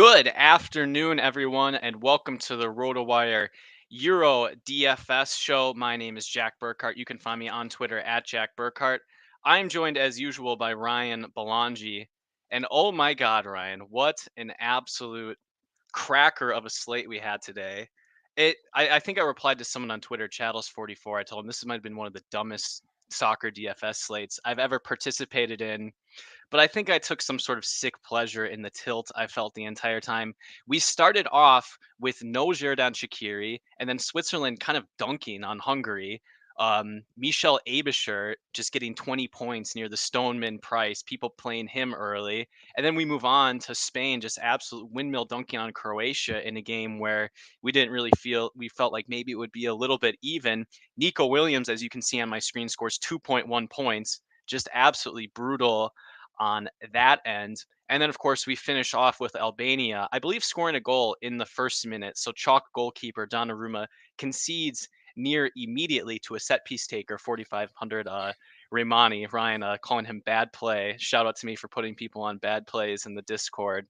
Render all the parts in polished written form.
Good afternoon, everyone, and welcome to the RotoWire Euro DFS show. My name is Jack Burkart. You can find me on Twitter at Jack Burkart. I'm joined, as usual, by Ryan Belongia. And oh my God, Ryan, what an absolute cracker of a slate we had today. I think I replied to someone on Twitter, Chattels44. I told him this might have been one of the dumbest soccer DFS slates I've ever participated in, but I think I took some sort of sick pleasure in the tilt I felt the entire time. We started off with no Xherdan Shaqiri, and then Switzerland kind of dunking on Hungary. Michel Abisher just getting 20 points near the Stoneman price, people playing him early. And then we move on to Spain, just absolute windmill dunking on Croatia in a game where we felt like maybe it would be a little bit even. Nico Williams, as you can see on my screen, scores 2.1 points. Just absolutely brutal on that end. And then, of course, we finish off with Albania, I believe, scoring a goal in the first minute. So chalk goalkeeper Donnarumma concedes near immediately to a set piece taker, 4,500 Raimani. Ryan calling him bad play. Shout out to me for putting people on bad plays in the Discord.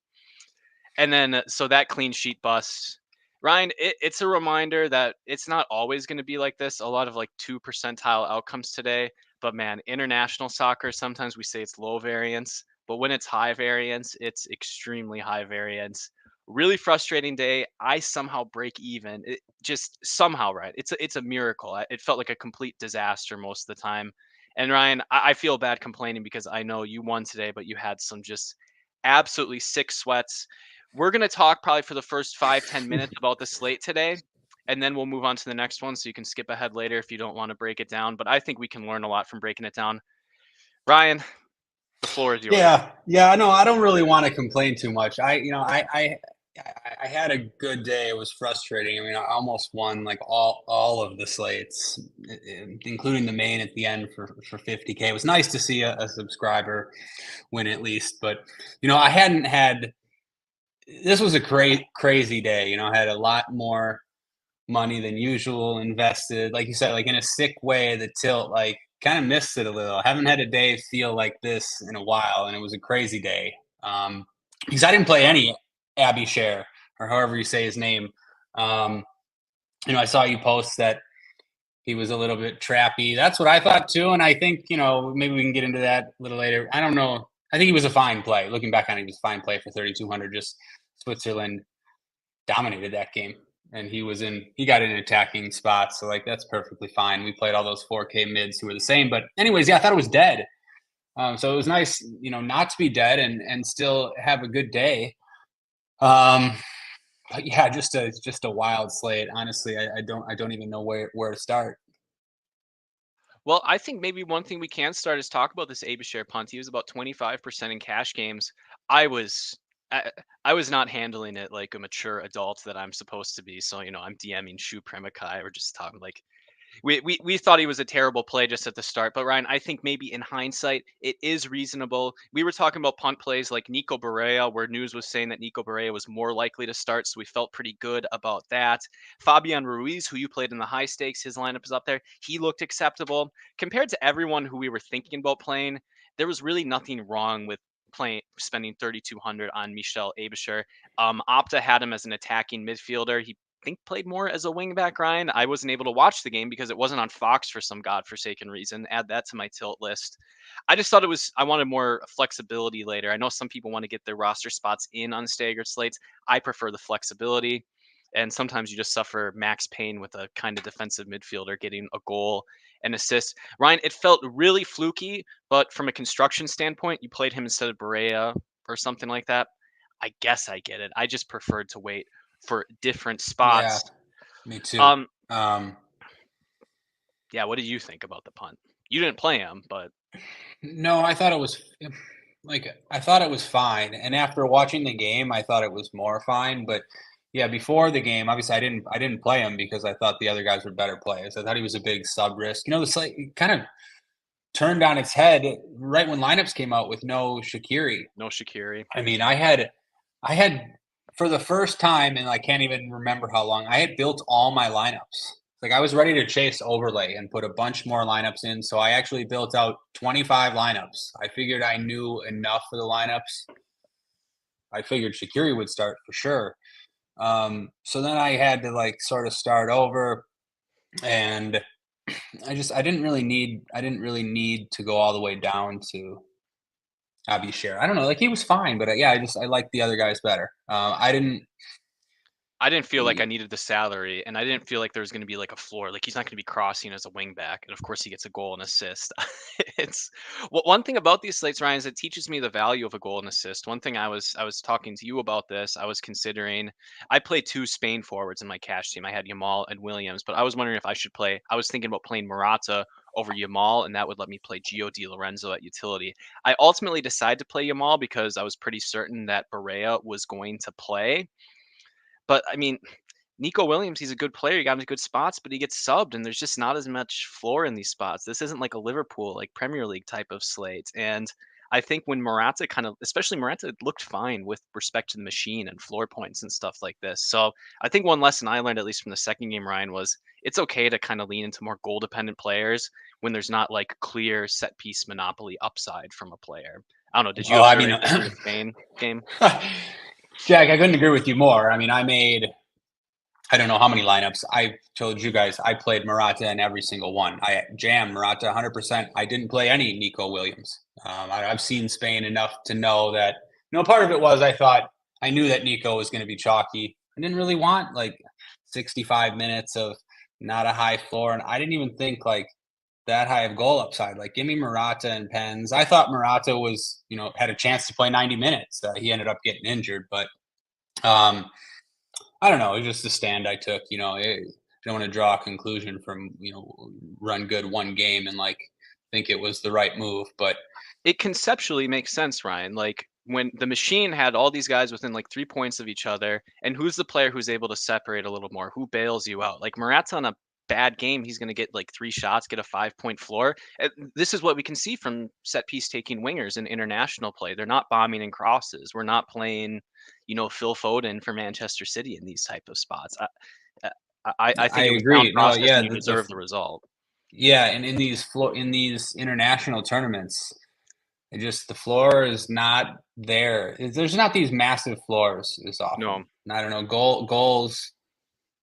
And then, so that clean sheet bust. Ryan, it's a reminder that it's not always going to be like this. A lot of like 2 percentile outcomes today. But man, international soccer, sometimes we say it's low variance, but when it's high variance, it's extremely high variance. Really frustrating day. I somehow break even. It just somehow, right? It's a miracle. It felt like a complete disaster most of the time. And Ryan, I feel bad complaining because I know you won today, but you had some just absolutely sick sweats. We're going to talk probably for the first 5-10 minutes about the slate today, and then we'll move on to the next one. So you can skip ahead later if you don't want to break it down. But I think we can learn a lot from breaking it down. Ryan, the floor is yours. Yeah. No, I don't really want to complain too much. I had a good day. It was frustrating. I mean, I almost won like all of the slates, including the main at the end for 50K. It was nice to see a subscriber win at least, but I hadn't had. This was a crazy day. I had a lot more money than usual invested. Like you said, like in a sick way, the tilt like kind of missed it a little. I haven't had a day feel like this in a while, and it was a crazy day. Because I didn't play any Abby Share or however you say his name. I saw you post that he was a little bit trappy. That's what I thought too, and I think maybe we can get into that a little later. I don't know. I think he was a fine play. Looking back on it, he was a fine play for 3,200. Just Switzerland dominated that game. And he got in attacking spots. So like, that's perfectly fine. We played all those 4K mids who were the same, but anyways, yeah, I thought it was dead. So it was nice, not to be dead and still have a good day. But yeah, just a wild slate. Honestly, I don't even know where to start. Well, I think maybe one thing we can start is talk about this Abishare punt. He was about 25% in cash games. I was not handling it like a mature adult that I'm supposed to be. So, I'm DMing Shu Premakai. We're just talking like we thought he was a terrible play just at the start. But Ryan, I think maybe in hindsight, it is reasonable. We were talking about punt plays like Nico Barea, where news was saying that Nico Barea was more likely to start. So we felt pretty good about that. Fabian Ruiz, who you played in the high stakes, his lineup is up there. He looked acceptable. Compared to everyone who we were thinking about playing, there was really nothing wrong with spending 3,200 on Michel Abisher. Opta had him as an attacking midfielder. He think played more as a wingback, Ryan. I wasn't able to watch the game because it wasn't on Fox for some godforsaken reason. Add that to my tilt list. I just thought I wanted more flexibility later. I know some people want to get their roster spots in on staggered slates. I prefer the flexibility. And sometimes you just suffer max pain with a kind of defensive midfielder getting a goal and assist. Ryan, it felt really fluky, but from a construction standpoint, you played him instead of Barea or something like that. I guess I get it. I just preferred to wait for different spots. Yeah, me too. Yeah, what did you think about the punt? You didn't play him, but no, I thought it was fine. And after watching the game, I thought it was more fine. But yeah, before the game, obviously I didn't play him because I thought the other guys were better players. I thought he was a big sub risk. The slate kind of turned on its head right when lineups came out with no Shaqiri. No Shaqiri. I mean, I had for the first time, and I can't even remember how long, I had built all my lineups. Like I was ready to chase overlay and put a bunch more lineups in. So I actually built out 25 lineups. I figured I knew enough for the lineups. I figured Shaqiri would start for sure. So then I had to like sort of start over, and I didn't really need to go all the way down to Abishir. I don't know, like he was fine, but yeah, I like the other guys better. I didn't feel like I needed the salary, and I didn't feel like there was going to be like a floor. Like he's not going to be crossing as a wing back, and of course he gets a goal and assist. It's one thing about these slates, Ryan, is it teaches me the value of a goal and assist. One thing I was talking to you about this. I was considering. I played 2 Spain forwards in my cash team. I had Yamal and Williams, but I was wondering if I should play. I was thinking about playing Morata over Yamal, and that would let me play Gio Di Lorenzo at utility. I ultimately decided to play Yamal because I was pretty certain that Barea was going to play. But I mean, Nico Williams, he's a good player. He got him in good spots, but he gets subbed, and there's just not as much floor in these spots. This isn't like a Liverpool, like Premier League type of slate. And I think when Morata especially Morata looked fine with respect to the machine and floor points and stuff like this. So I think one lesson I learned, at least from the second game, Ryan, was it's okay to kind of lean into more goal dependent players when there's not like clear set piece monopoly upside from a player. I don't know. Did you well, I observe mean, anything from the Spain game? Jack, I couldn't agree with you more. I mean, I don't know how many lineups. I told you guys I played Morata in every single one. I jammed Morata 100%. I didn't play any Nico Williams. I've seen Spain enough to know that, part of it was I knew that Nico was going to be chalky. I didn't really want like 65 minutes of not a high floor. And I didn't even think like that high of goal upside. Like, give me Morata and Pens. I thought Morata was, had a chance to play 90 minutes. He ended up getting injured, but I don't know. It was just the stand I took. I don't want to draw a conclusion from run good one game and like think it was the right move, but It conceptually makes sense, Ryan. Like when the machine had all these guys within like 3 points of each other, and who's the player who's able to separate a little more? Who bails you out? Like Morata on a bad game, he's going to get like 3 shots, get a 5 point floor. This is what we can see from set piece taking wingers in international play. They're not bombing and crosses. We're not playing, Phil Foden for Manchester City in these type of spots. I I think it was sound agree. No, process, yeah, and you deserve the result. yeah, and in these international tournaments, the floor is not there. There's not these massive floors as often. No, And I don't know. Goals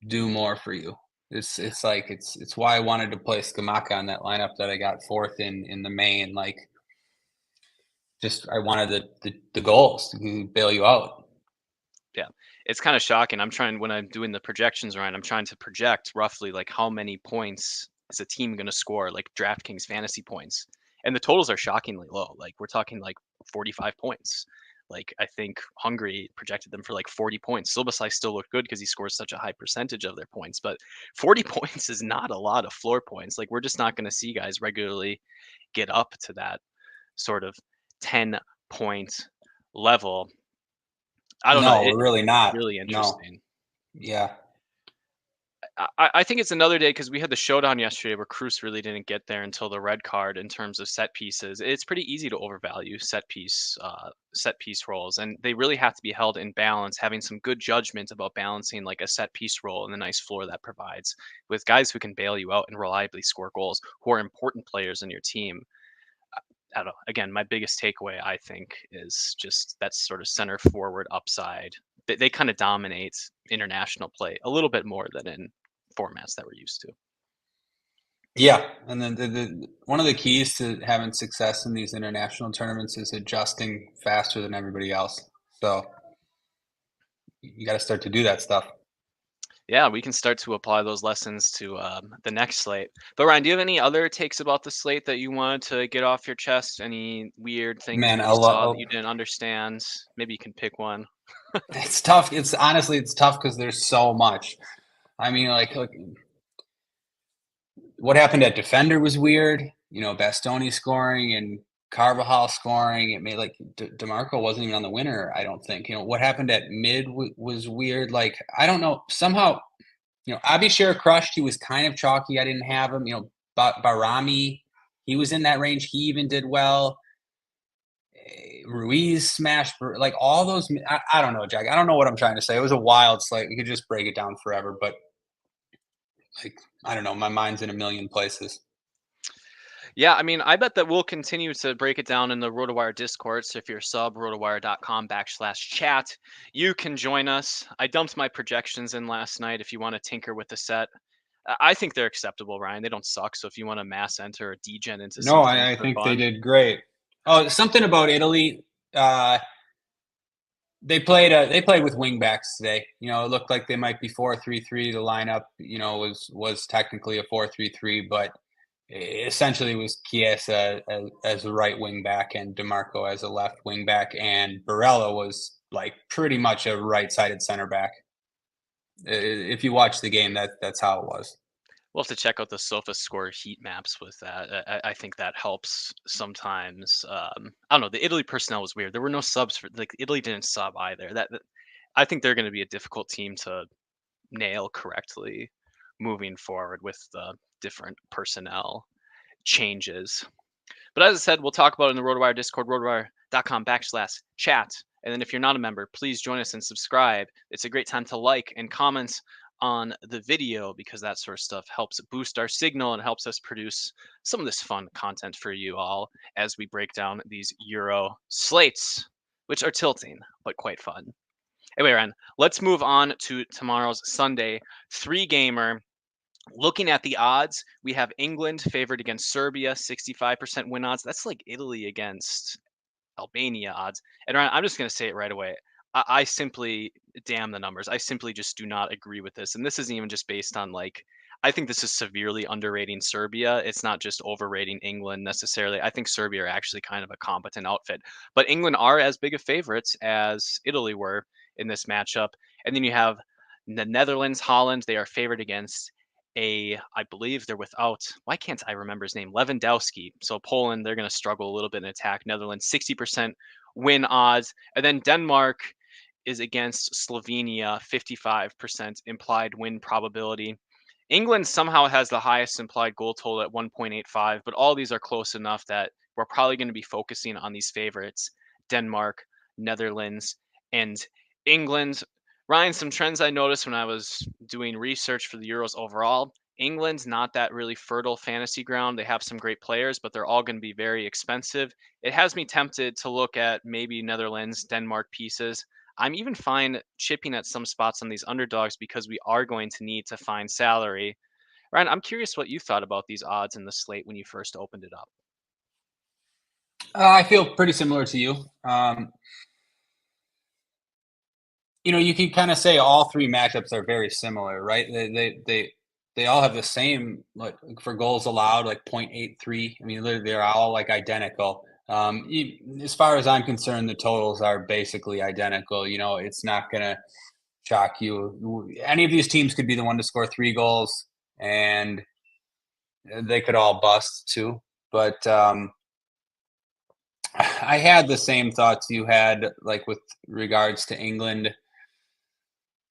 do more for you. It's why I wanted to play Skamaka on that lineup that I got fourth in the main. Like, just I wanted the goals to bail you out. yeah, it's kind of shocking. When I'm doing the projections, Ryan, I'm trying to project roughly like how many points is a team going to score, like DraftKings fantasy points, and the totals are shockingly low. Like we're talking like 45 points. Like I think Hungary projected them for like 40 points. Silbasai still looked good because he scores such a high percentage of their points, but 40 points is not a lot of floor points. Like we're just not going to see guys regularly get up to that sort of 10 point level. I don't know. No, we're really not. Really No. interesting. Yeah. I think it's another day because we had the showdown yesterday where Cruz really didn't get there until the red card in terms of set pieces. It's pretty easy to overvalue set piece roles, and they really have to be held in balance, having some good judgment about balancing like a set piece role and the nice floor that provides with guys who can bail you out and reliably score goals, who are important players in your team. I don't know. Again, my biggest takeaway, I think, is just that sort of center forward upside. They kind of dominate international play a little bit more than in formats that we're used to. Yeah, and then one of the keys to having success in these international tournaments is adjusting faster than everybody else. So you got to start to do that stuff. Yeah, we can start to apply those lessons to the next slate. But Ryan, do you have any other takes about the slate that you wanted to get off your chest? Any weird things Man, that you saw that you didn't understand? Maybe you can pick one. it's tough. It's honestly, it's tough because there's so much. I mean, like, look, what happened at defender was weird. Bastoni scoring and Carvajal scoring. It made like DeMarco wasn't even on the winner. I don't think. What happened at mid was weird. Like, I don't know. Somehow, Abishir crushed. He was kind of chalky. I didn't have him. Barami, he was in that range. He even did well. Ruiz smashed, like all those. I don't know, Jack. I don't know what I'm trying to say. It was a wild slate. We could just break it down forever, but like, I don't know. My mind's in a million places. Yeah, I mean, I bet that we'll continue to break it down in the RotoWire Discord. So if you're a sub, rotowire.com/chat, you can join us. I dumped my projections in last night if you want to tinker with the set. I think they're acceptable, Ryan. They don't suck. So if you want to mass enter or degen into No, some things I for think they fun, did great. Oh, something about Italy. Uh, they played with wing backs today. It looked like they might be 4-3-3. The lineup, was technically a 4-3-3, but essentially it was Chiesa as a right wing back and DeMarco as a left wing back, and Barella was like pretty much a right-sided center back. If you watch the game, that's how it was. we'll have to check out the SofaScore heat maps with that. I think that helps sometimes. I don't know. The Italy personnel was weird. There were no subs for like Italy didn't sub either. I think they're going to be a difficult team to nail correctly moving forward with the different personnel changes. But as I said, we'll talk about it in the RotoWire Discord, rotowire.com/chat. And then if you're not a member, please join us and subscribe. It's a great time to like and comment on the video because that sort of stuff helps boost our signal and helps us produce some of this fun content for you all as we break down these Euro slates, which are tilting, but quite fun. Anyway, Ryan, let's move on to tomorrow's Sunday three-gamer. Looking at the odds, we have England favored against Serbia, 65% win odds. That's like Italy against Albania odds. And Ryan, I'm just going to say it right away. I simply, damn the numbers. I simply just do not agree with this. And this isn't even just based on like, I think this is severely underrating Serbia. It's not just overrating England necessarily. I think Serbia are actually kind of a competent outfit. But England are as big of favorites as Italy were in this matchup. And then you have the Netherlands, Holland. They are favored against I believe they're without, why can't I remember his name? Lewandowski. So Poland, they're going to struggle a little bit in attack. Netherlands, 60% win odds. And then Denmark is against Slovenia, 55% implied win probability. England somehow has the highest implied goal total at 1.85, but all these are close enough that we're probably going to be focusing on these favorites Denmark, Netherlands, and England. Ryan, some trends I noticed when I was doing research for the Euros overall. England's not that really fertile fantasy ground. They have some great players, but they're all going to be very expensive. It has me tempted to look at maybe Netherlands, Denmark pieces. I'm even fine chipping at some spots on these underdogs because we are going to need to find salary. Ryan, I'm curious what you thought about these odds in the slate when you first opened it up. I feel pretty similar to you. You can kind of say all three matchups are very similar, right? They all have the same, like for goals allowed, like 0.83. I mean, they're all like identical. As far as I'm concerned, the totals are basically identical. It's not gonna shock you. Any of these teams could be the one to score 3 goals, and they could all bust too. But I had the same thoughts you had, like with regards to England.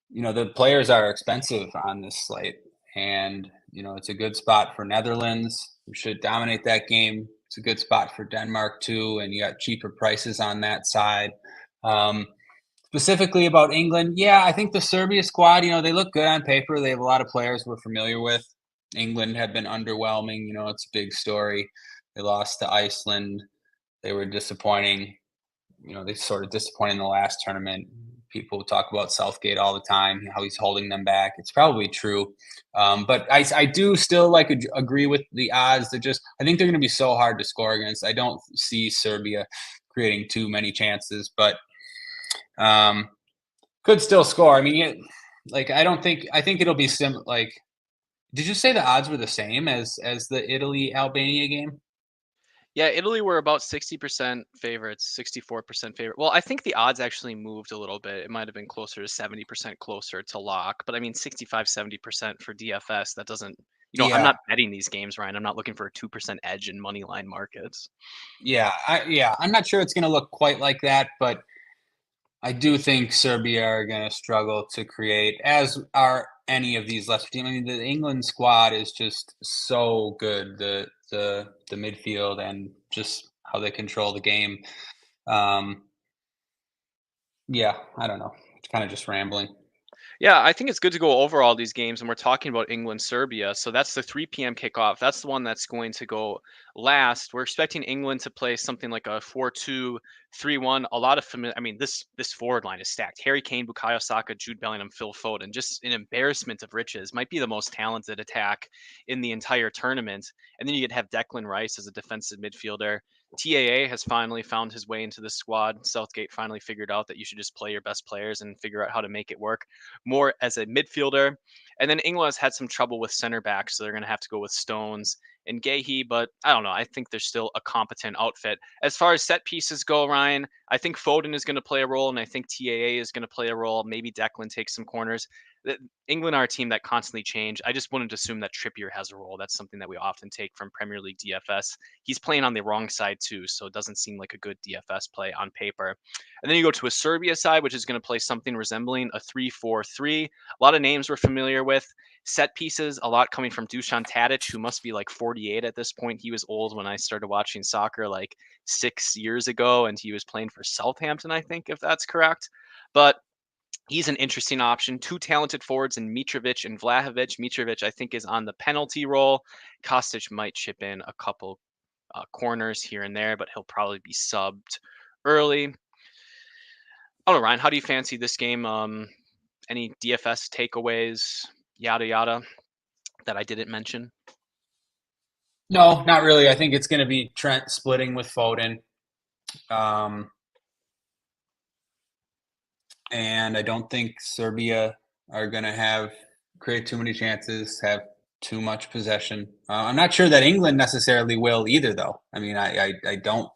The players are expensive on this slate, and it's a good spot for Netherlands, who should dominate that game. It's a good spot for Denmark too, and you got cheaper prices on that side. Specifically about England, yeah, I think the Serbia squad, they look good on paper. They have a lot of players we're familiar with. England have been underwhelming. It's a big story. They lost to Iceland. They were disappointing. They sort of disappointed in the last tournament. People talk about Southgate all the time, how he's holding them back. It's probably true. But I do still agree with the odds. I think they're going to be so hard to score against. I don't see Serbia creating too many chances, but could still score. I mean, I think it'll be like, did you say the odds were the same as the Italy Albania game? Yeah, Italy were about 60% favorites, 64% favorite. Well, I think the odds actually moved a little bit. It might have been closer to 70% closer to lock, but I mean 65, 70% for DFS, that doesn't, I'm Yeah, not betting these games, Ryan. I'm not looking for a 2% edge in money line markets. yeah. I'm not sure it's going to look quite like that, but I do think Serbia are going to struggle to create, as are any of these lesser teams. I mean, the England squad is just so good. The midfield and just how they control the game. Um, yeah, I don't know. It's kind of just rambling. Yeah, I think it's good to go over all these games, and we're talking about England Serbia. So that's the 3 p.m. kickoff. That's the one that's going to go last, we're expecting England to play something like a 4-2-3-1. A lot of familiar. I mean, this forward line is stacked. Harry Kane, Bukayo Saka, Jude Bellingham, Phil Foden. Just an embarrassment of riches. Might be the most talented attack in the entire tournament. And then you could have Declan Rice as a defensive midfielder. TAA has finally found his way into the squad. Southgate finally figured out that you should just play your best players and figure out how to make it work more as a midfielder. And then England has had some trouble with center backs, so they're going to have to go with Stones and Gahey, but I don't know. I think they're still a competent outfit. As far as set pieces go, Ryan, I think Foden is going to play a role, and I think TAA is going to play a role. Maybe Declan takes some corners. England are a team that constantly change. I just wouldn't assume that Trippier has a role. That's something that we often take from Premier League DFS. He's playing on the wrong side too, so it doesn't seem like a good DFS play on paper. And then you go to a Serbia side, which is going to play something resembling a 3-4-3. A lot of names we're familiar with. Set pieces, a lot coming from Dusan Tadic, who must be like 48 at this point. He was old when I started watching soccer like 6 years ago, and he was playing for Southampton, I think, if that's correct. But he's an interesting option. Two talented forwards in Mitrovic and Vlahovic. Mitrovic, I think, is on the penalty role. Kostic might chip in a couple corners here and there, but he'll probably be subbed early. I don't know, Ryan, how do you fancy this game? Any DFS takeaways, yada, yada, that I didn't mention? No, not really. I think it's going to be Trent splitting with Foden. And I don't think Serbia are going to create too many chances, have too much possession. I'm not sure that England necessarily will either, though. I mean, I don't.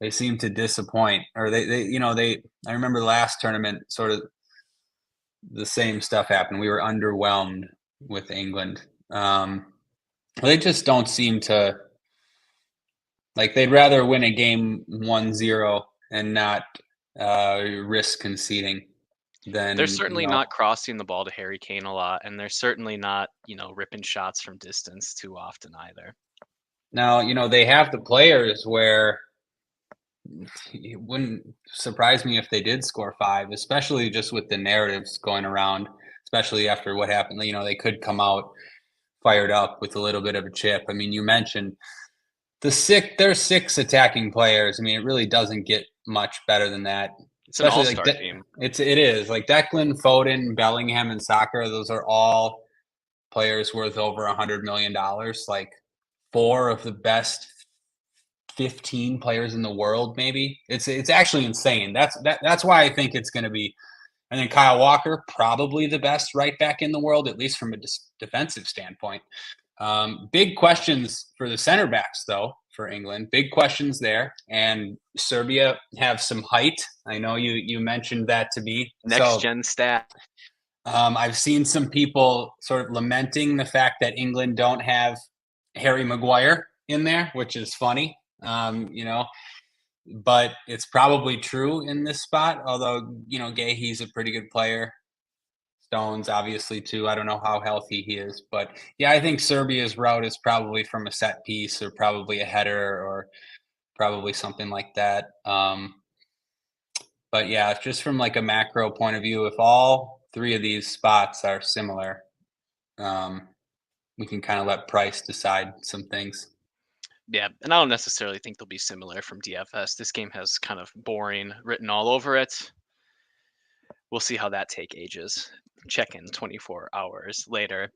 They seem to disappoint, or I remember the last tournament, sort of the same stuff happened. We were underwhelmed with England. They just don't seem to, like, they'd rather win a game 1-0 and not risk conceding than, They're certainly not crossing the ball to Harry Kane a lot, and they're certainly not, ripping shots from distance too often either. Now, they have the players where it wouldn't surprise me if they did score 5, especially just with the narratives going around, especially after what happened. They could come out fired up with a little bit of a chip. I mean, you mentioned there's 6 attacking players. I mean, it really doesn't get much better than that. It's an all-star team. It is like Declan, Foden, Bellingham, and Saka. Those are all players worth over $100 million. Like 4 of the best 15 players in the world, maybe. It's actually insane. That's why I think it's going to be. And then Kyle Walker, probably the best right back in the world, at least from a defensive standpoint. Big questions for the center backs, though, for England. Big questions there. And Serbia have some height. I know you mentioned that to me. Next-gen stat. I've seen some people sort of lamenting the fact that England don't have Harry Maguire in there, which is funny, but it's probably true in this spot. Although, Gahey's a pretty good player. Stones, obviously, too. I don't know how healthy he is. But, yeah, I think Serbia's route is probably from a set piece or probably a header or probably something like that. But, yeah, just from like a macro point of view, if all 3 of these spots are similar, we can kind of let price decide some things. Yeah, and I don't necessarily think they'll be similar from DFS. This game has kind of boring written all over it. We'll see how that take ages. Check in 24 hours later.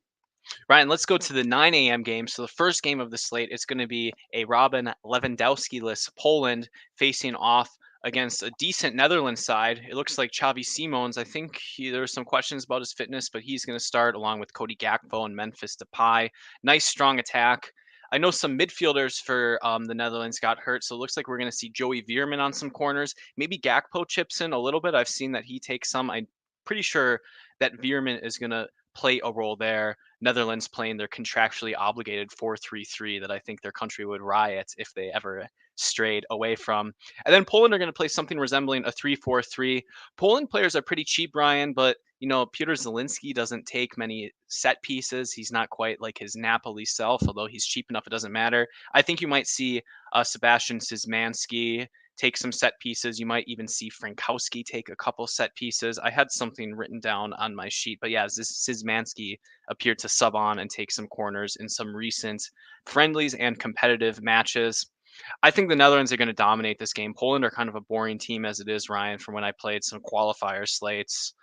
Ryan, let's go to the 9 a.m. game. So the first game of the slate is going to be a Robin Lewandowski-less Poland facing off against a decent Netherlands side. It looks like Xavi Simons. I think there were some questions about his fitness, but he's going to start along with Cody Gakpo and Memphis Depay. Nice, strong attack. I know some midfielders for the Netherlands got hurt, so it looks like we're going to see Joey Veerman on some corners. Maybe Gakpo chips in a little bit. I've seen that he takes some. I'm pretty sure that Veerman is going to play a role there. Netherlands playing their contractually obligated 4-3-3 that I think their country would riot if they ever strayed away from. And then Poland are going to play something resembling a 3-4-3. Poland players are pretty cheap, Ryan, but Piotr Zielinski doesn't take many set pieces. He's not quite like his Napoli self, although he's cheap enough it doesn't matter. I think you might see Sebastian Szymanski take some set pieces. You might even see Frankowski take a couple set pieces. I had something written down on my sheet, but yeah, Szymanski appeared to sub on and take some corners in some recent friendlies and competitive matches. I think the Netherlands are going to dominate this game. Poland are kind of a boring team as it is, Ryan, from when I played some qualifier slates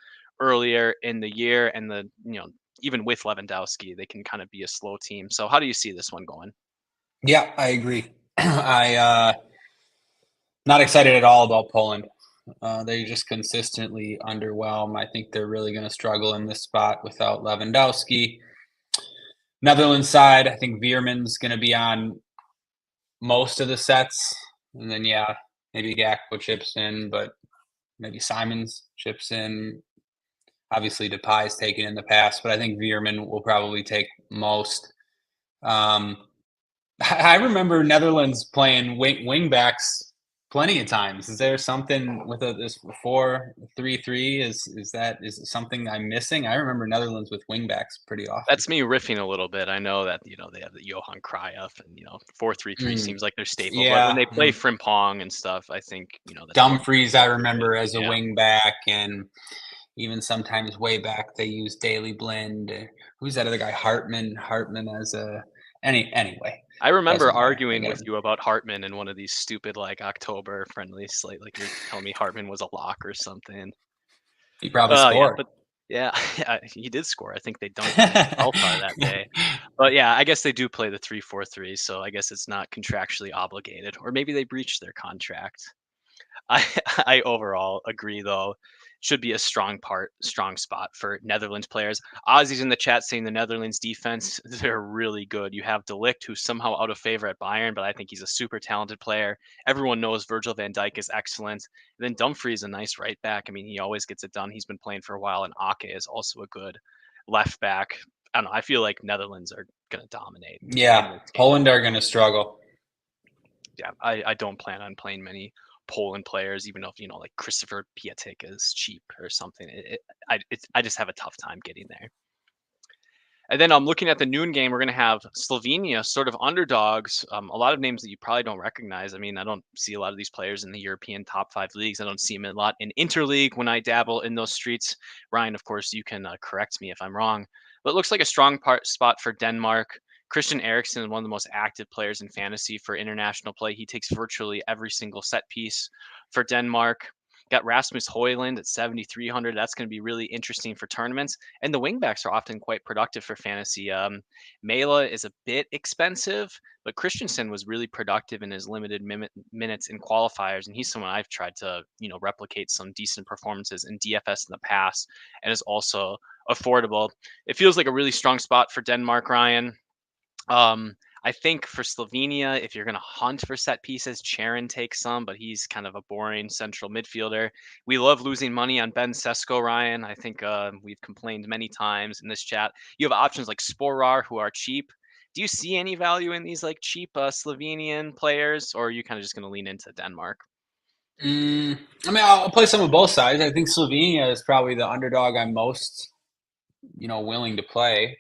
earlier in the year, and even with Lewandowski, they can kind of be a slow team. So how do you see this one going? Yeah, I agree. Not excited at all about Poland. They just consistently underwhelm. I think they're really going to struggle in this spot without Lewandowski. Netherlands side, I think Veerman's going to be on most of the sets. And then, yeah, maybe Gakpo chips in, but maybe Simons chips in. Obviously, Depay's taken in the past, but I think Veerman will probably take most. I remember Netherlands playing wing backs plenty of times. Is there something with this 4-3-3? Is it something I'm missing? I remember Netherlands with wing backs pretty often. That's me riffing a little bit. I know that they have the Johan Cruyff and 4-3-3 seems like their staple. But when Yeah, they play Frimpong and stuff, I think that's Dumfries I remember as a yeah. wing back, and even sometimes way back they use Daily Blind. Who's that other guy? Hartman as a anyway. I remember Doesn't matter. arguing with you about Hartman in one of these stupid October friendly slate. Like you're telling me Hartman was a lock or something. He probably Yeah, scored. but yeah, he did score. I think they dunked on Alfar that day. But yeah, I guess they do play the 3-4-3, so I guess it's not contractually obligated, or maybe they breached their contract. I I overall agree though. Should be a strong spot for Netherlands players. Ozzy's in the chat saying the Netherlands defense, they're really good. You have De Ligt, who's somehow out of favor at Bayern, but I think he's a super talented player. Everyone knows Virgil van Dijk is excellent. And then Dumfries is a nice right back. I mean, he always gets it done. He's been playing for a while, and Ake is also a good left back. I don't know. I feel like Netherlands are going to dominate. Yeah, Poland are going to struggle. Yeah, I don't plan on playing many Poland players, even if like Christopher Piatek is cheap or something. I just have a tough time getting there. And then I'm looking at the noon game. We're going to have Slovenia, sort of underdogs. A lot of names that you probably don't recognize. I mean, I don't see a lot of these players in the European top 5 leagues. I don't see them a lot in interleague when I dabble in those streets. Ryan, of course, you can correct me if I'm wrong. But it looks like a strong spot for Denmark. Christian Eriksen is one of the most active players in fantasy for international play. He takes virtually every single set piece for Denmark. Got Rasmus Højlund at 7,300. That's going to be really interesting for tournaments. And the wingbacks are often quite productive for fantasy. Mela is a bit expensive, but Christensen was really productive in his limited minutes in qualifiers, and he's someone I've tried to replicate some decent performances in DFS in the past, and is also affordable. It feels like a really strong spot for Denmark, Ryan. I think for Slovenia, if you're going to hunt for set pieces, Charon takes some, but he's kind of a boring central midfielder. We love losing money on Ben Sesko, Ryan. I think we've complained many times in this chat. You have options like Sporar, who are cheap. Do you see any value in these cheap Slovenian players, or are you kind of just going to lean into Denmark? I mean, I'll play some of both sides. I think Slovenia is probably the underdog I'm most, willing to play.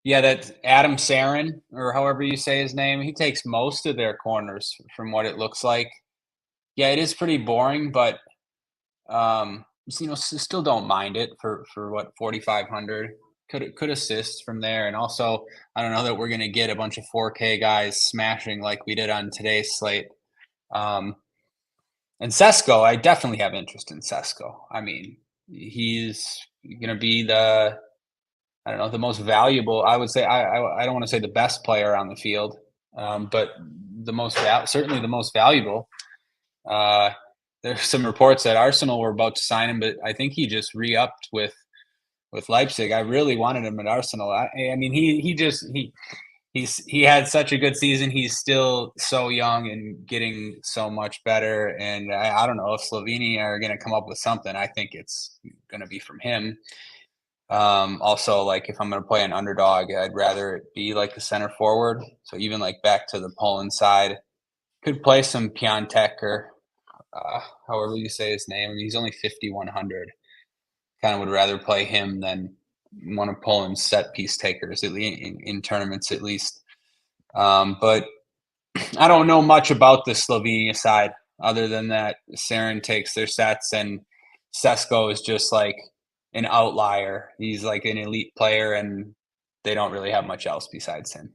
Yeah, that's Adam Sarin, or however you say his name. He takes most of their corners from what it looks like. Yeah, it is pretty boring, but still don't mind it for what 4,500 could assist from there. And also, I don't know that we're gonna get a bunch of 4K guys smashing like we did on today's slate. And Sesko, I definitely have interest in Sesko. I mean, he's gonna be the most valuable. I would say I don't want to say the best player on the field, but certainly the most valuable. There's some reports that Arsenal were about to sign him, but I think he just re-upped with Leipzig. I really wanted him at Arsenal. I mean, he had such a good season. He's still so young and getting so much better. And I don't know if Slovenia are going to come up with something. I think it's going to be from him. Also, if I'm going to play an underdog, I'd rather it be like the center forward. So even back to the Poland side, could play some Piątek or however you say his name. I mean, he's only 5,100. Kind of would rather play him than one of Poland's set piece takers in tournaments at least. But I don't know much about the Slovenia side other than that Sarin takes their sets and Sesko is just like an outlier. He's like an elite player and they don't really have much else besides him.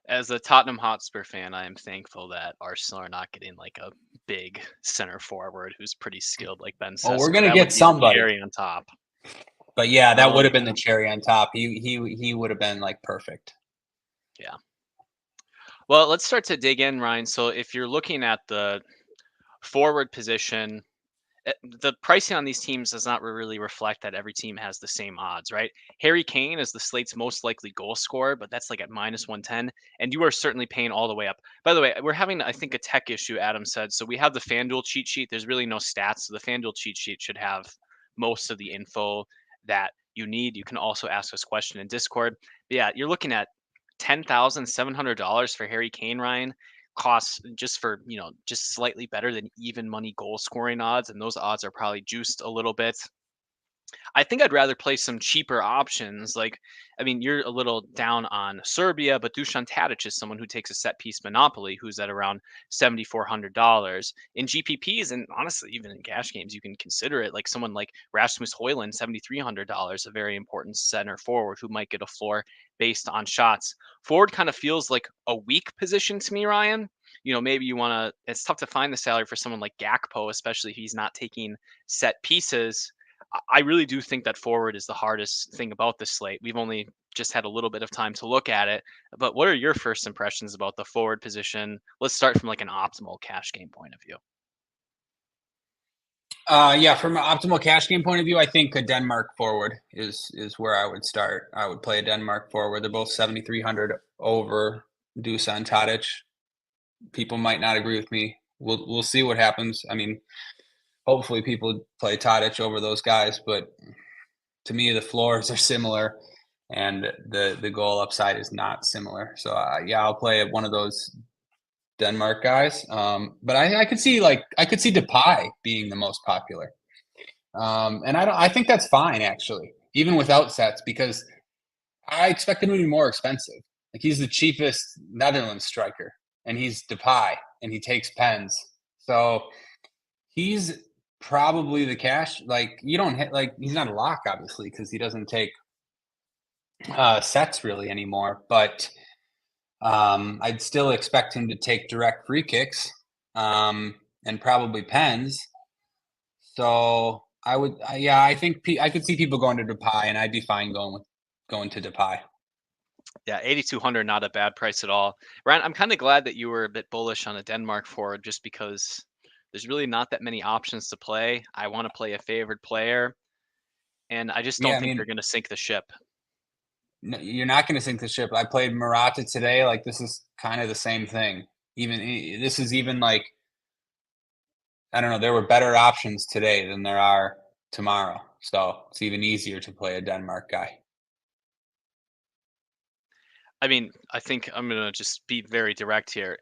As a Tottenham Hotspur fan, I am thankful that Arsenal are not getting like a big center forward who's pretty skilled like Ben Oh, we're Sesko. gonna That would get be the somebody. cherry on top. But yeah, that would Um, have been the cherry on top. He would have been like perfect. yeah. Well, let's start to dig in, Ryan. So if you're looking at the forward position, the pricing on these teams does not really reflect that every team has the same odds, right? Harry Kane is the slate's most likely goal scorer, but that's like at minus 110. And you are certainly paying all the way up. By the way, we're having, I think, a tech issue, Adam said. So we have the FanDuel cheat sheet. There's really no stats. So the FanDuel cheat sheet should have most of the info that you need. You can also ask us a question in Discord. But yeah, you're looking at $10,700 for Harry Kane, Ryan, costs just for, just slightly better than even money goal scoring odds. And those odds are probably juiced a little bit. I think I'd rather play some cheaper options. Like, I mean, you're a little down on Serbia, but Dusan Tadic is someone who takes a set piece monopoly who's at around $7,400 in GPPs. And honestly, even in cash games, you can consider it like someone like Rasmus Højlund, $7,300, a very important center forward who might get a floor based on shots. Forward kind of feels like a weak position to me, Ryan. Maybe you want to, it's tough to find the salary for someone like Gakpo, especially if he's not taking set pieces. I really do think that forward is the hardest thing about this slate. We've only just had a little bit of time to look at it, but what are your first impressions about the forward position? Let's start from like an optimal cash game point of view. Yeah, from an optimal cash game point of view, I think a Denmark forward is where I would start. I would play a Denmark forward. They're both 7,300 over Dusan Tadic. People might not agree with me. We'll see what happens. I mean, hopefully people play Tadic over those guys, but to me the floors are similar and the goal upside is not similar. So yeah, I'll play one of those Denmark guys. But I could see Depay being the most popular. And I think that's fine actually, even without sets, because I expect him to be more expensive. Like he's the cheapest Netherlands striker, and he's Depay, and he takes pens. So he's probably the cash. Like you don't hit, like he's not a lock, obviously, because he doesn't take sets really anymore. But I'd still expect him to take direct free kicks and probably pens. So I would, yeah, I think I could see people going to Depay, and I'd be fine going to Depay. Yeah, 8,200, not a bad price at all. Ryan, I'm kind of glad that you were a bit bullish on a Denmark forward just because there's really not that many options to play. I want to play a favored player, and I just Yeah, don't I think mean, they're going to sink the ship. no, you're not going to sink the ship. I played Murata today. Like this is kind of the same thing. This is even like I don't know. There were better options today than there are tomorrow, so it's even easier to play a Denmark guy. I mean, I think I'm going to just be very direct here.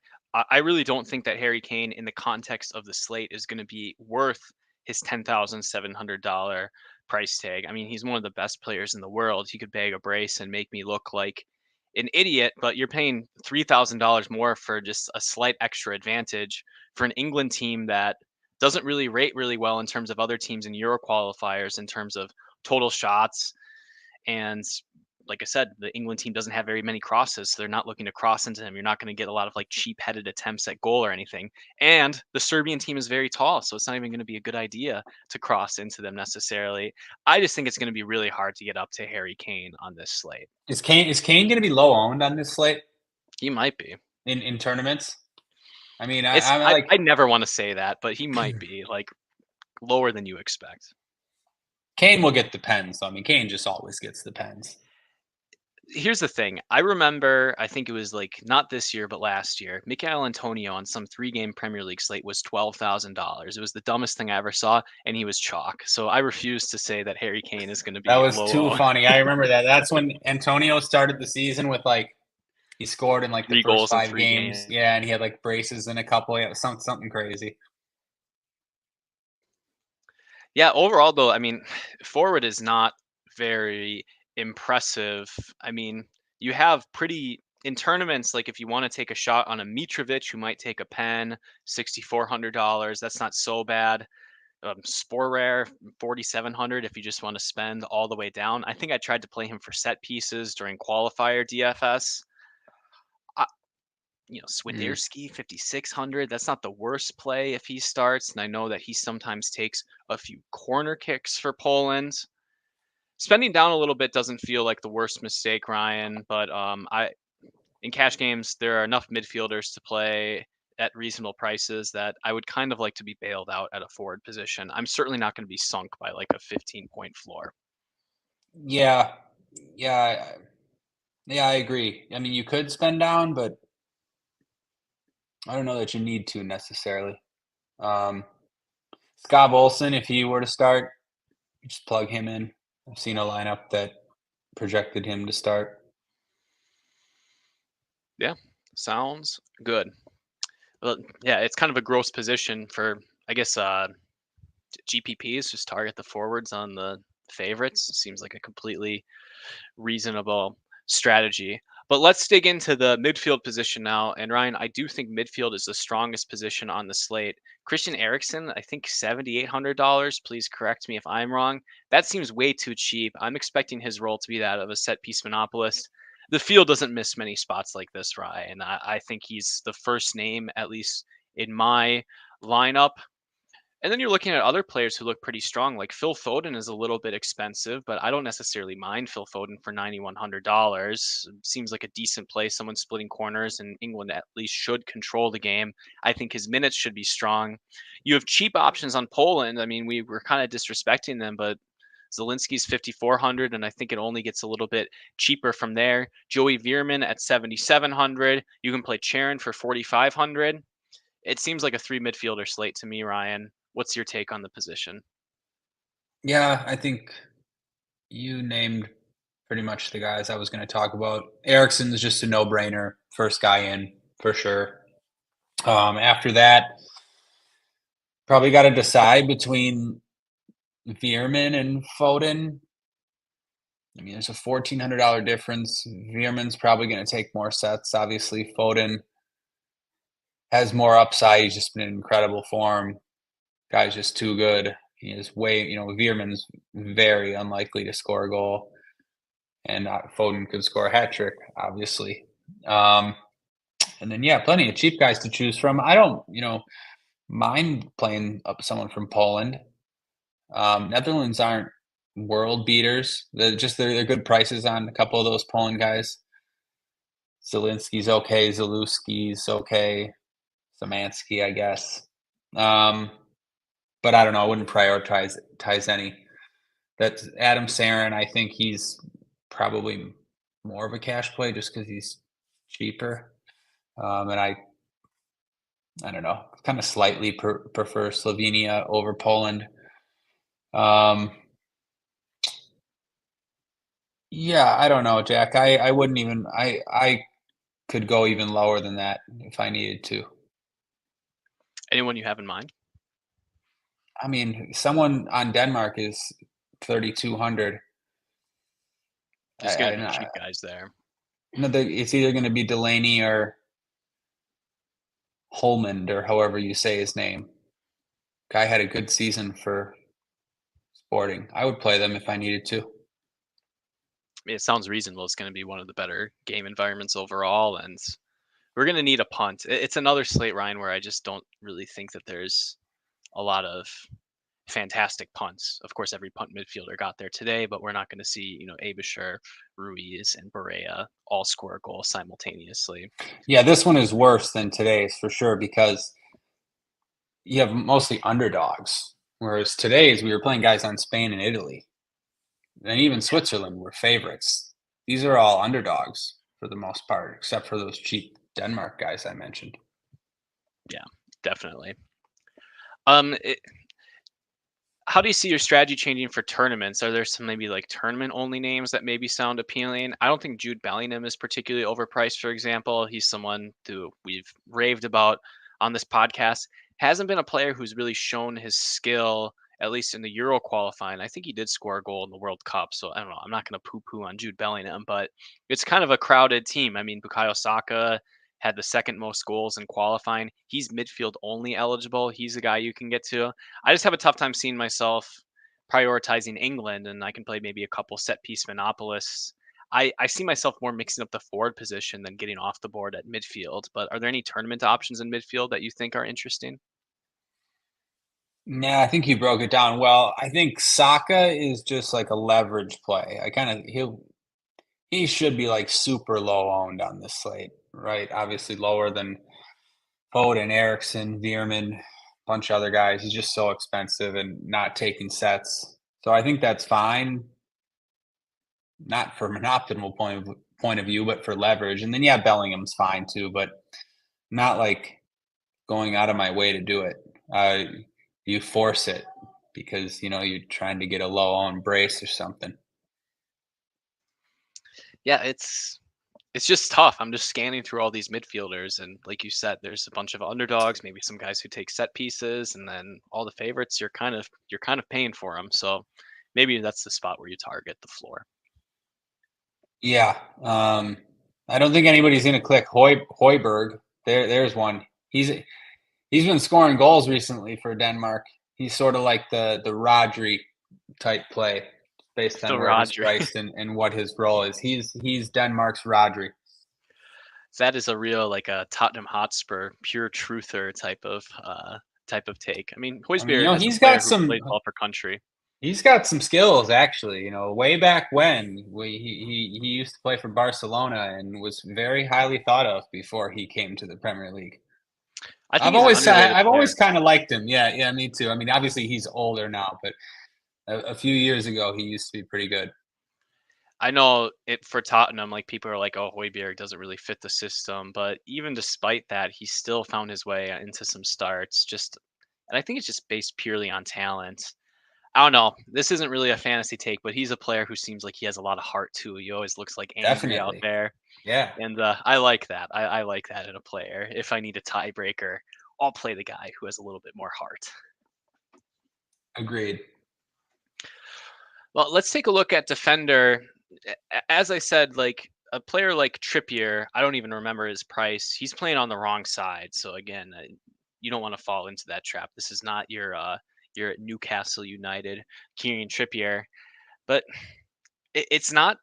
I really don't think that Harry Kane, in the context of the slate, is going to be worth his $10,700 price tag. I mean, he's one of the best players in the world. He could bag a brace and make me look like an idiot, but you're paying $3,000 more for just a slight extra advantage for an England team that doesn't really rate really well in terms of other teams in Euro qualifiers in terms of total shots. And like I said, the England team doesn't have very many crosses, so they're not looking to cross into him. You're not going to get a lot of like cheap-headed attempts at goal or anything. And the Serbian team is very tall, so it's not even going to be a good idea to cross into them necessarily. I just think it's going to be really hard to get up to Harry Kane on this slate. Is Kane going to be low owned on this slate He might be. in tournaments? I mean, It's I'm I, like I never want to say that, but he might be like lower than you expect. Kane will get the pens. So, I mean, Kane just always gets the pens. Here's the thing. I remember, I think it was like not this year, but last year, Michael Antonio on some 3-game Premier League slate was $12,000. It was the dumbest thing I ever saw, and he was chalk. So I refuse to say that Harry Kane is going to That be was too low owned. funny. I remember that. That's when Antonio started the season with like he scored in like the 3 first goals in 5 3 games. games. Yeah, and he had like braces in a couple. Yeah, something crazy. Yeah, overall though, I mean, forward is not very impressive. I mean, you have pretty in tournaments, like if you want to take a shot on a Mitrovic who might take a pen, $6,400, that's not so bad. Sporer, 4,700 if you just want to spend all the way down. I think I tried to play him for set pieces during qualifier DFS. Swiderski, 5,600. That's not the worst play if he starts. And I know that he sometimes takes a few corner kicks for Poland. Spending down a little bit doesn't feel like the worst mistake, Ryan. But in cash games, there are enough midfielders to play at reasonable prices that I would kind of like to be bailed out at a forward position. I'm certainly not going to be sunk by like a 15-point floor. Yeah, yeah, I agree. I mean, you could spend down, but I don't know that you need to necessarily. Scott Olsen, if he were to start, just plug him in. I've seen a lineup that projected him to start. Yeah, sounds good. Well, yeah, it's kind of a gross position for, I guess, GPPs, just target the forwards on the favorites. Seems like a completely reasonable strategy. But let's dig into the midfield position now. And Ryan, I do think midfield is the strongest position on the slate. Christian Eriksen, I think $7,800. Please correct me if I'm wrong. That seems way too cheap. I'm expecting his role to be that of a set piece monopolist. The field doesn't miss many spots like this, Ryan. I think he's the first name, at least in my lineup. And then you're looking at other players who look pretty strong. Like Phil Foden is a little bit expensive, but I don't necessarily mind Phil Foden for $9,100. Seems like a decent play. Someone splitting corners, and England at least should control the game. I think his minutes should be strong. You have cheap options on Poland. I mean, we were kind of disrespecting them, but Zelinski's 5,400, and I think it only gets a little bit cheaper from there. Joey Veerman at 7,700. You can play Charon for 4,500. It seems like a three midfielder slate to me, Ryan. What's your take on the position? Yeah, I think you named pretty much the guys I was going to talk about. Erickson is just a no-brainer, first guy in for sure. After that, probably got to decide between Veerman and Foden. I mean, there's a $1,400 difference. Veerman's probably going to take more sets. Obviously, Foden has more upside. He's just been in incredible form. Guy's just too good. He is Veerman's very unlikely to score a goal, and Foden could score a hat trick, obviously. And then, yeah, plenty of cheap guys to choose from. I don't, mind playing up someone from Poland. Netherlands aren't world beaters. They're good prices on a couple of those Poland guys. Zelinski's okay. Zaluski's okay. Szymanski, I guess. But I don't know. I wouldn't prioritize any. That's Adam Sarin. I think he's probably more of a cash play just because he's cheaper. And I don't know. Kind of slightly prefer Slovenia over Poland. Yeah, I don't know, Jack. I wouldn't even. I could go even lower than that if I needed to. Anyone you have in mind? I mean, someone on Denmark is 3,200. There's going to be cheap guys there. It's either going to be Delaney or Holmand or however you say his name. Guy had a good season for Sporting. I would play them if I needed to. I mean, it sounds reasonable. It's going to be one of the better game environments overall, and we're going to need a punt. It's another slate, Ryan, where I just don't really think that there's a lot of fantastic punts. Of course, every punt midfielder got there today, but we're not going to see, Abisher, Ruiz, and Barea all score a goal simultaneously. Yeah, this one is worse than today's for sure because you have mostly underdogs, whereas today's we were playing guys on Spain and Italy, and even Switzerland were favorites. These are all underdogs for the most part, except for those cheap Denmark guys I mentioned. Yeah, definitely. How do you see your strategy changing for tournaments? Are there some maybe like tournament only names that maybe sound appealing? I don't think Jude Bellingham is particularly overpriced, for example. He's someone who we've raved about on this podcast. Hasn't been a player who's really shown his skill at least in the Euro qualifying. I think he did score a goal in the World Cup, so I don't know. I'm not going to poo-poo on Jude Bellingham, but it's kind of a crowded team. I mean, Bukayo Saka had the second most goals in qualifying. He's midfield only eligible. He's a guy you can get to. I just have a tough time seeing myself prioritizing England, and I can play maybe a couple set piece monopolists. I see myself more mixing up the forward position than getting off the board at midfield. But are there any tournament options in midfield that you think are interesting? Yeah, I think you broke it down well. I think Saka is just like a leverage play. He should be like super low owned on this slate, right? Obviously lower than Foden, Eriksson, Veerman, bunch of other guys. He's just so expensive and not taking sets. So I think that's fine, not from an optimal point of view, but for leverage. And then yeah, Bellingham's fine too, but not like going out of my way to do it. You force it because you're trying to get a low on brace or something. Yeah, it's just tough. I'm just scanning through all these midfielders, and like you said, there's a bunch of underdogs, maybe some guys who take set pieces, and then all the favorites. You're kind of paying for them. So maybe that's the spot where you target the floor. Yeah, I don't think anybody's going to click Hoiberg. There's one. He's been scoring goals recently for Denmark. He's sort of like the Rodri type play based The on where he's Rodri. priced and what his role is. He's Denmark's Rodri. That is a real like a Tottenham Hotspur pure truther type of take. I mean, I mean, Hoisberg is a he's player got who some plays well for country. he's got some skills actually. Way back when he used to play for Barcelona and was very highly thought of before he came to the Premier League. I think I've he's an always underrated I've player. always kind of liked him. Yeah, yeah, me too. I mean, obviously he's older now, but a few years ago he used to be pretty good. I know it for Tottenham, like people are like, "Oh, Højbjerg doesn't really fit the system," but even despite that, he still found his way into some starts. And I think it's just based purely on talent. I don't know. This isn't really a fantasy take, but he's a player who seems like he has a lot of heart too. He always looks like angry out Definitely. there, Yeah, and I like that. I like that in a player. If I need a tiebreaker, I'll play the guy who has a little bit more heart. agreed. Well, let's take a look at defender. As I said, like a player like Trippier, I don't even remember his price. He's playing on the wrong side. So again, you don't want to fall into that trap. This is not your Newcastle United Kieran Trippier, but it's not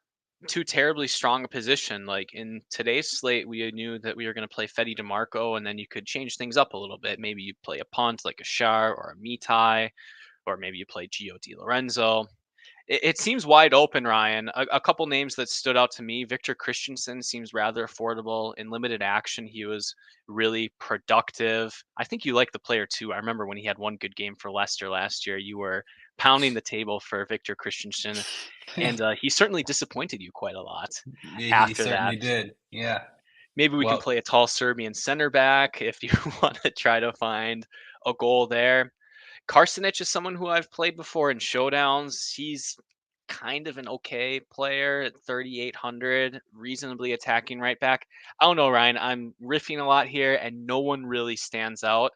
too terribly strong a position. Like in today's slate, we knew that we were going to play Fetty DeMarco, and then you could change things up a little bit. Maybe you play a punt like a Shar or a Mitai, or maybe you play Gio Di Lorenzo. It seems wide open, Ryan. A couple names that stood out to me. Victor Christensen seems rather affordable. In limited action, he was really productive. I think you like the player too. I remember when he had one good game for Leicester last year, you were pounding the table for Victor Christensen, and he certainly disappointed you quite a lot He after that. certainly did. Yeah. Maybe we can Well, play a tall Serbian center back if you want to try to find a goal there. Carcinich is someone who I've played before in showdowns. He's kind of an okay player at 3,800, reasonably attacking right back. I don't know, Ryan. I'm riffing a lot here, and no one really stands out.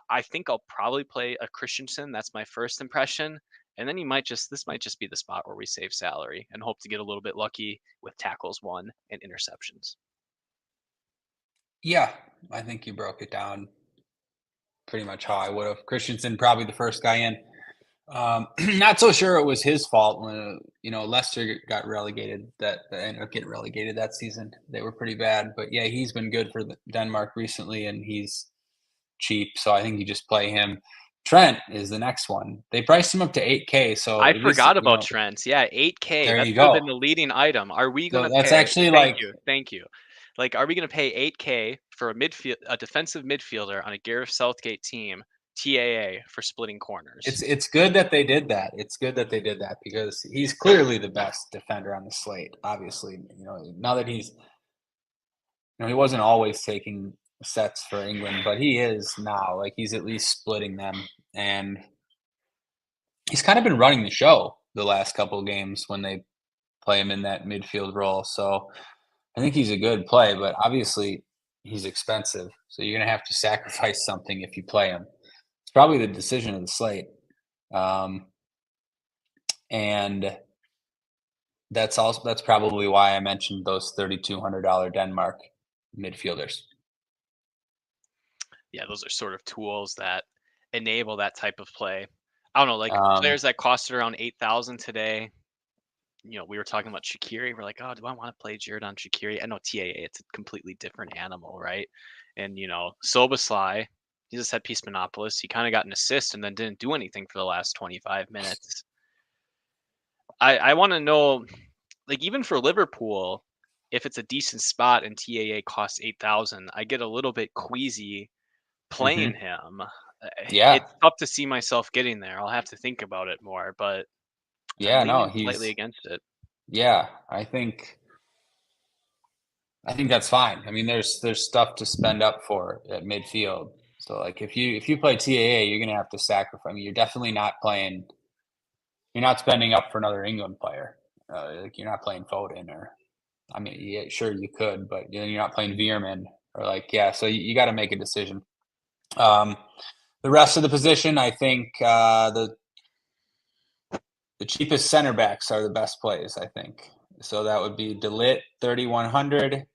I think I'll probably play a Christensen. That's my first impression. And then this might just be the spot where we save salary and hope to get a little bit lucky with tackles won and interceptions. yeah, I think you broke it down pretty much how I would have. Christensen probably the first guy in. Not so sure it was his fault when Leicester got relegated. That they ended up getting relegated that season. They were pretty bad, but yeah, he's been good for Denmark recently, and he's cheap. So I think you just play him. Trent is the next one. They priced him up to 8K. So I at least forgot about Trent. Yeah, 8K. there That you should have go. been the leading item. Are we So gonna that's pay? actually Thank like you, thank you. Like, are we gonna pay 8K for a defensive midfielder on a Gareth Southgate team, TAA for splitting corners? it's good that they did that. It's good that they did that because he's clearly the best defender on the slate. Obviously, now that he wasn't always taking sets for England, but he is now. Like he's at least splitting them, and he's kind of been running the show the last couple of games when they play him in that midfield role. So I think he's a good play, but obviously he's expensive. So you're gonna have to sacrifice something if you play him. It's probably the decision of the slate. And that's probably why I mentioned those $3,200 Denmark midfielders. Yeah, those are sort of tools that enable that type of play. I don't know, like players that costed around 8,000 today. We were talking about Shaqiri. We're like, oh, do I want to play Jared on Shaqiri? I know TAA, it's a completely different animal, right? And Soboslai, he's a set piece monopolist. He kind of got an assist and then didn't do anything for the last 25 minutes. I want to know, like, even for Liverpool, if it's a decent spot and TAA costs 8,000, I get a little bit queasy playing him. Yeah. It's tough to see myself getting there. I'll have to think about it more, but Yeah, I'm leaning slightly against it. Yeah, I think that's fine. I mean, there's stuff to spend up for at midfield. So like if you play TAA, you're gonna have to sacrifice. I mean, you're definitely not playing. You're not spending up for another England player. Like you're not playing Foden or, I mean, yeah, sure you could, but you're not playing Veerman or So you got to make a decision. The rest of the position, I think the cheapest center backs are the best plays. I think so. That would be De Ligt, 3,100.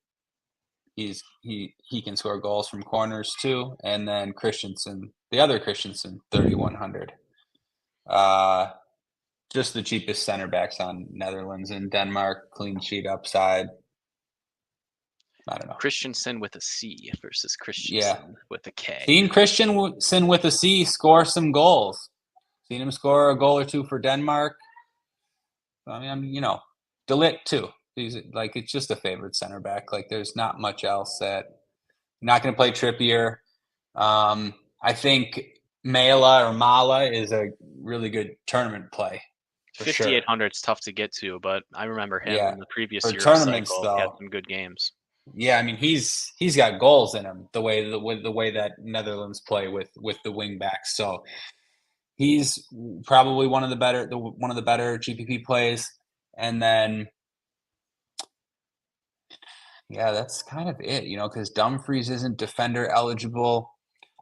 He can score goals from corners too, and then Christensen, the other Christensen, 3,100. Just the cheapest center backs on Netherlands and Denmark, clean sheet upside. I don't know. Christensen with a C versus Christensen with a K. Seen Christensen with a C score some goals. Seen him score a goal or two for Denmark. I mean, De Ligt too. He's like, it's just a favorite center back. Like, there's not much else that you're not going to play Trippier. I think Mala is a really good tournament play. 5,800 is tough to get to, but I remember him in the previous for Euro tournaments, cycle. though, had some good games. Yeah, I mean he's got goals in him the way that Netherlands play with the wing backs. So he's probably one of the better GPP plays. And then that's kind of it, because Dumfries isn't defender eligible.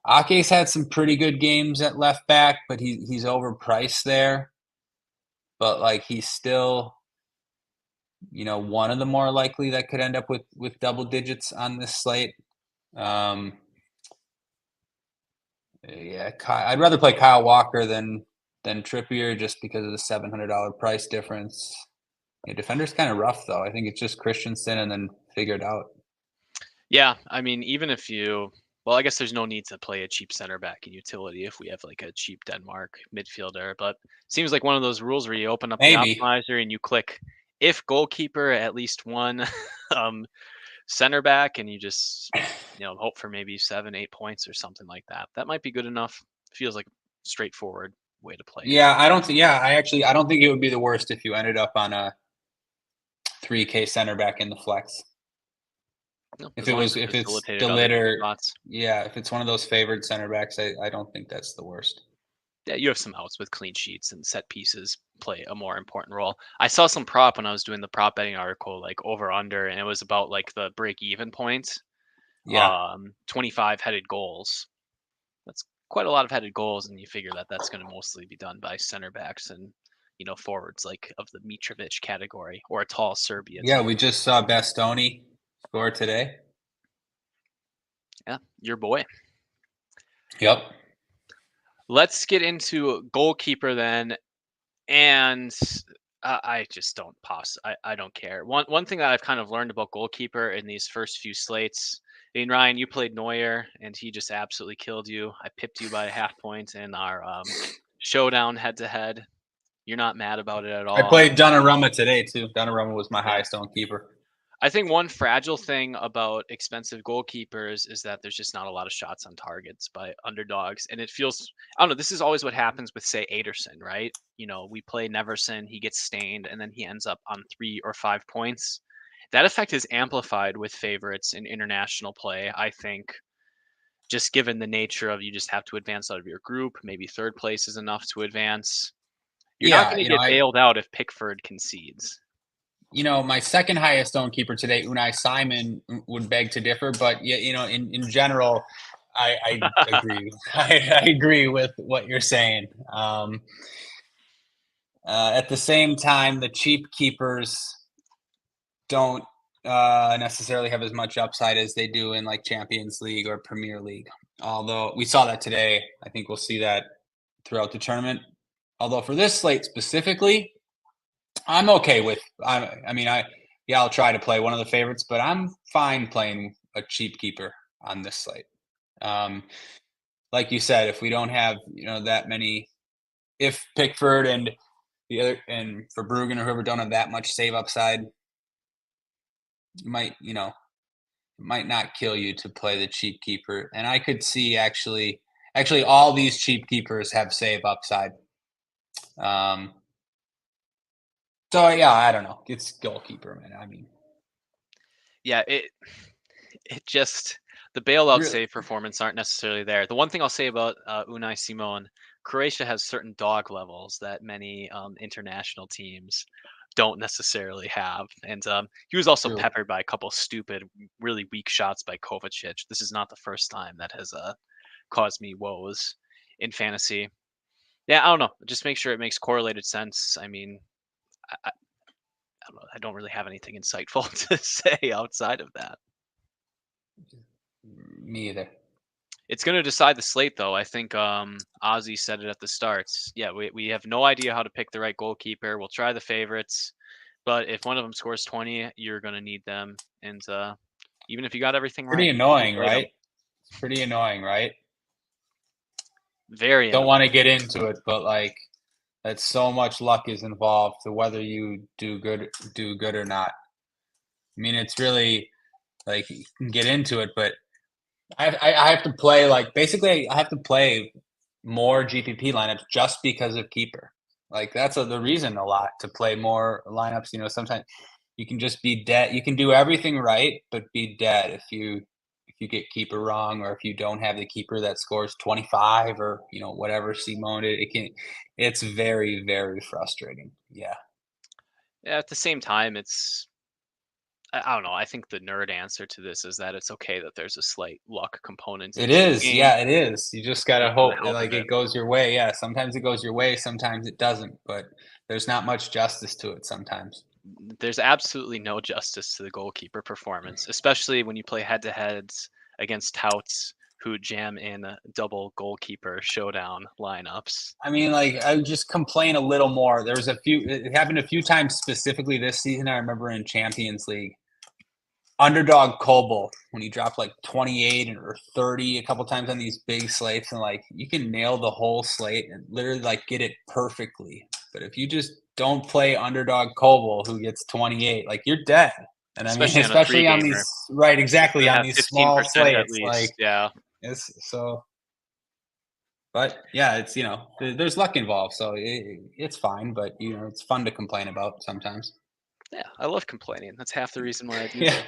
Ake's had some pretty good games at left back, but he's overpriced there. But like he's still, one of the more likely that could end up with double digits on this slate. I'd rather play Kyle Walker than Trippier just because of the $700 price difference. Defender's kind of rough though. I think it's just Christensen and then figure it out. Yeah, I mean, even if I guess there's no need to play a cheap center back in utility if we have like a cheap Denmark midfielder, but seems like one of those rules where you open up the optimizer and you click if goalkeeper at least one center back, and you just hope for maybe 7-8 points or something like that. That might be good enough. Feels like a straightforward way to play. I don't think it would be the worst if you ended up on a 3K center back in the flex. No, if it's De Ligt, if it's one of those favored center backs, I don't think that's the worst. Yeah, you have some outs with clean sheets and set pieces play a more important role. I saw some prop when I was doing the prop betting article, like over under, and it was about like the break even points. 25 headed goals. That's quite a lot of headed goals, and you figure that that's going to mostly be done by center backs and forwards like of the Mitrovic category or a tall Serbia. Yeah, we just saw Bastoni score today. Yeah, your boy. Yep. Let's get into goalkeeper then, and I just don't pause. I don't care. One thing that I've kind of learned about goalkeeper in these first few slates. I mean, Ryan, you played Neuer, and he just absolutely killed you. I pipped you by a half point in our showdown head-to-head. You're not mad about it at all. I played Donnarumma today, too. Donnarumma was my highest owned keeper. I think one fragile thing about expensive goalkeepers is that there's just not a lot of shots on targets by underdogs. And it feels, I don't know, this is always what happens with, say, Ederson, right? We play Neverson, he gets stained, and then he ends up on 3 or 5 points. That effect is amplified with favorites in international play, I think, just given the nature of you just have to advance out of your group. Maybe third place is enough to advance. You're not going to get bailed out if Pickford concedes. My second highest owned keeper today, Unai Simon, would beg to differ. But, in general, I agree. I agree with what you're saying. At the same time, the cheap keepers don't necessarily have as much upside as they do in like Champions League or Premier League. Although we saw that today, I think we'll see that throughout the tournament. Although for this slate specifically, I'm okay with. I'll try to play one of the favorites, but I'm fine playing a cheap keeper on this slate. Like you said, if we don't have that many, if Pickford and the other and Verbruggen or whoever don't have that much save upside, it might not kill you to play the cheap keeper. And I could see actually all these cheap keepers have save upside. So yeah, I don't know. It's goalkeeper, man. I mean, yeah, it just the bailout really? save performance aren't necessarily there. The one thing I'll say about Unai Simon, Croatia has certain dog levels that many international teams don't necessarily have, and he was also True. peppered by a couple stupid, really weak shots by Kovacic. This is not the first time that has caused me woes in fantasy. Yeah, I don't know. Just make sure it makes correlated sense. I mean, I don't know. I don't really have anything insightful to say outside of that. Me either. It's going to decide the slate, though. I think Ozzy said it at the starts. Yeah, we have no idea how to pick the right goalkeeper. We'll try the favorites, but if one of them scores 20, you're going to need them. And even if you got everything Pretty right, annoying, play them. right? It's pretty annoying, right? Very Don't annoying. want to get into it, but like that so much luck is involved to whether you do good or not. I mean, it's really like you can get into it, but I have to play basically I have to play more GPP lineups just because of keeper. Like that's the reason a lot to play more lineups. Sometimes you can just be dead. You can do everything right, but be dead if you get keeper wrong, or if you don't have the keeper that scores 25 or whatever Simone it's very, very frustrating. Yeah. At the same time, I don't know. I think the nerd answer to this is that it's okay that there's a slight luck component It into the is. game Yeah, it is. You just got to just for the hope health of like it. it goes your way. Yeah, sometimes it goes your way, sometimes it doesn't, but there's not much justice to it sometimes. There's absolutely no justice to the goalkeeper performance, especially when you play head-to-heads against touts who jam in double goalkeeper showdown lineups. I mean, like I would just complain a little more. There was it happened a few times specifically this season. I remember in Champions League, underdog Kobel when he dropped like 28 or 30 a couple times on these big slates, and like you can nail the whole slate and literally like get it perfectly. But if you just don't play underdog Kobel who gets 28, like you're dead. And I mean, Especially on a three especially on gamer. these right, It's exactly gonna on have these small 15% at slates, like least. Yeah. it's so. But yeah, it's there's luck involved, so it's fine. But it's fun to complain about sometimes. Yeah. I love complaining. That's half the reason why I do Yeah,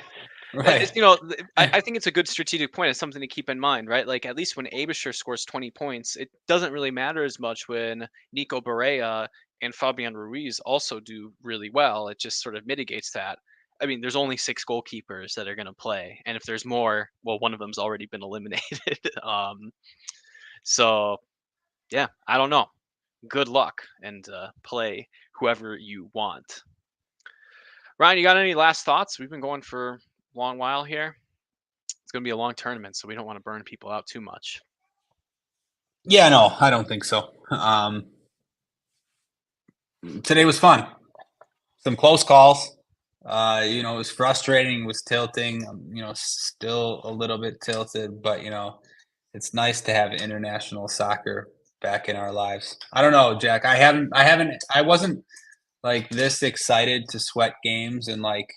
this. right. I think it's a good strategic point. It's something to keep in mind, right? Like at least when Abisher scores 20 points, it doesn't really matter as much when Nico Barea and Fabian Ruiz also do really well. It just sort of mitigates that. I mean, there's only 6 goalkeepers that are going to play, and if there's more, well, one of them's already been eliminated. So yeah, I don't know. Good luck and play whoever you want. Ryan, you got any last thoughts? We've been going for a long while here. It's going to be a long tournament, so we don't want to burn people out too much. Yeah, no, I don't think so. Today was fun. Some close calls. It was frustrating. It was tilting. Still a little bit tilted, but it's nice to have international soccer back in our lives. I don't know, Jack. I wasn't like this excited to sweat games and like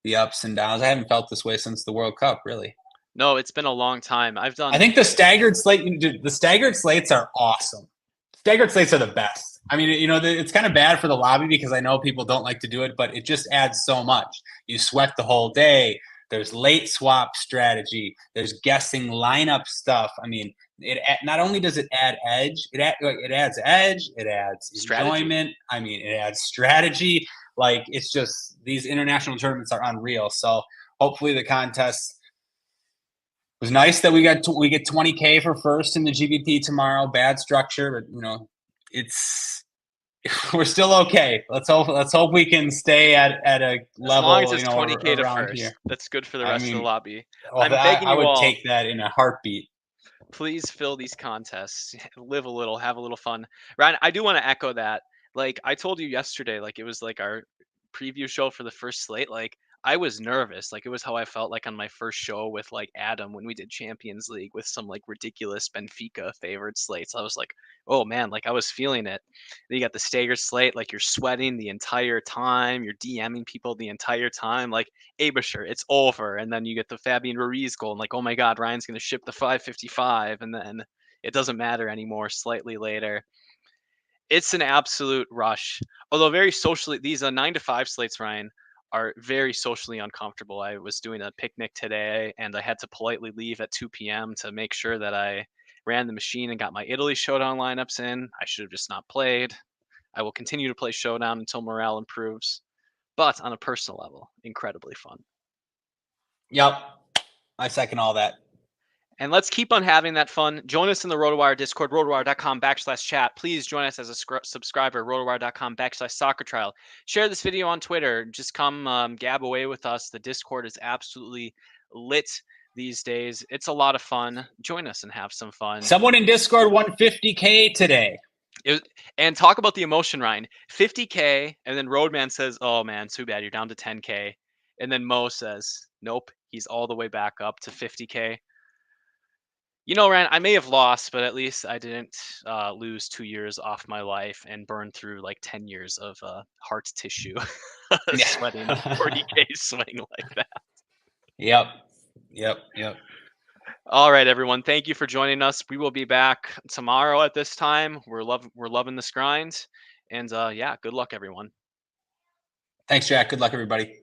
the ups and downs. I haven't felt this way since the World Cup, really. No, it's been a long time. I think the staggered slates are awesome. Staggered slates are the best. I mean, it's kind of bad for the lobby because I know people don't like to do it, but it just adds so much. You sweat the whole day. There's late swap strategy. There's guessing lineup stuff. I mean, it not only does it add edge, it adds edge. It adds strategy. enjoyment. I mean, it adds strategy. Like it's just these international tournaments are unreal. So hopefully the contests was nice that we get 20K for first in the GPP tomorrow. Bad structure, but we're still okay. Let's hope we can stay at a level. As long as it's 20K to around first, here. that's good for the rest of the lobby. Well, I'm begging I you would all, take that in a heartbeat. please fill these contests. Live a little, have a little fun. Ryan, I do want to echo that. Like I told you yesterday, like it was like our preview show for the first slate. Like I was nervous. Like it was how I felt like on my first show with like Adam when we did Champions League with some like ridiculous Benfica favored slates. I was like, oh man, like I was feeling it. Then you got the staggered slate, like you're sweating the entire time, you're DMing people the entire time, like Abisher, it's over. And then you get the Fabian Ruiz goal, and like, oh my God, Ryan's gonna ship the 555, and then it doesn't matter anymore slightly later. It's an absolute rush. Although very socially, these 9 to 5 slates, Ryan, are very socially uncomfortable. I was doing a picnic today and I had to politely leave at 2 p.m. to make sure that I ran the machine and got my Italy Showdown lineups in. I should have just not played. I will continue to play Showdown until morale improves. But on a personal level, incredibly fun. Yep. I second all that. And let's keep on having that fun. Join us in the RotoWire Discord, rotowire.com/chat. Please join us as a subscriber, rotowire.com/soccer trial. Share this video on Twitter. Just come gab away with us. The Discord is absolutely lit these days. It's a lot of fun. Join us and have some fun. Someone in Discord won 50K today. And talk about the emotion, Ryan. 50K, and then Roadman says, oh man, too bad, you're down to 10K. And then Mo says, nope, he's all the way back up to 50K. You know, Ryan, I may have lost, but at least I didn't lose 2 years off my life and burn through like 10 years of heart tissue sweating 40K swing like that. Yep. All right, everyone. Thank you for joining us. We will be back tomorrow at this time. We're loving this grind. And yeah, good luck, everyone. Thanks, Jack. Good luck, everybody.